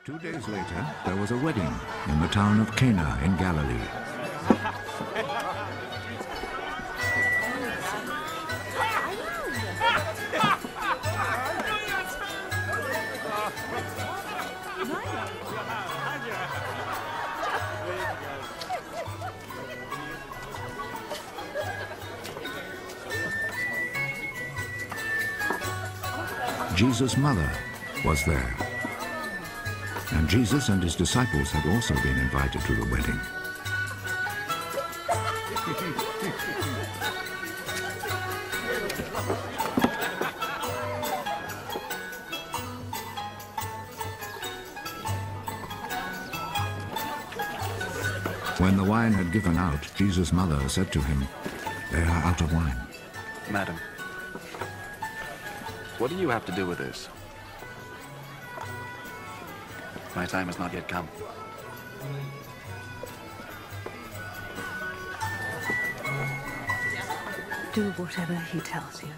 2 days later, there was a wedding in the town of Cana in Galilee. Jesus' mother was there. And Jesus and his disciples had also been invited to the wedding. When the wine had given out, Jesus' mother said to him, "They are out of wine." Madam, what do you have to do with this? My time has not yet come. Do whatever he tells you.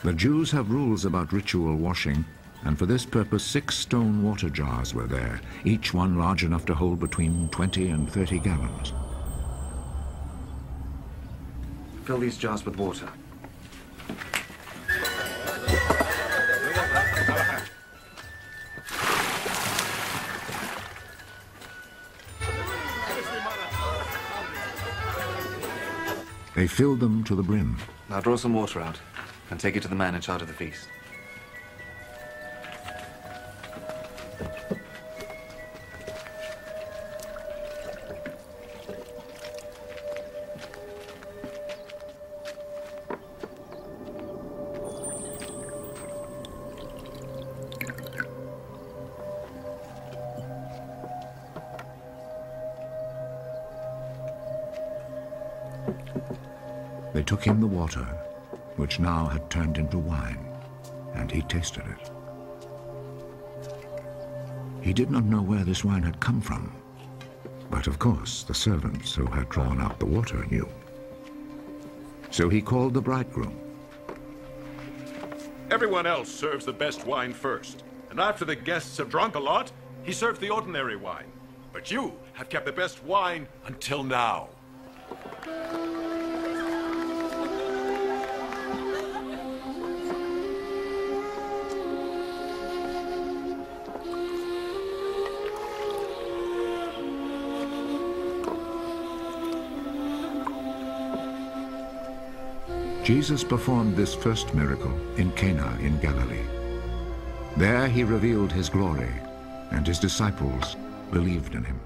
The Jews have rules about ritual washing, and for this purpose 6 stone water jars were there, each one large enough to hold between 20 and 30 gallons. Fill these jars with water. They filled them to the brim. Now draw some water out and take it to the man in charge of the feast. They took him the water, which now had turned into wine, and he tasted it. He did not know where this wine had come from, but of course the servants who had drawn out the water knew. So he called the bridegroom. Everyone else serves the best wine first, and after the guests have drunk a lot, he serves the ordinary wine. But you have kept the best wine until now. Jesus performed this first miracle in Cana in Galilee. There he revealed his glory, and his disciples believed in him.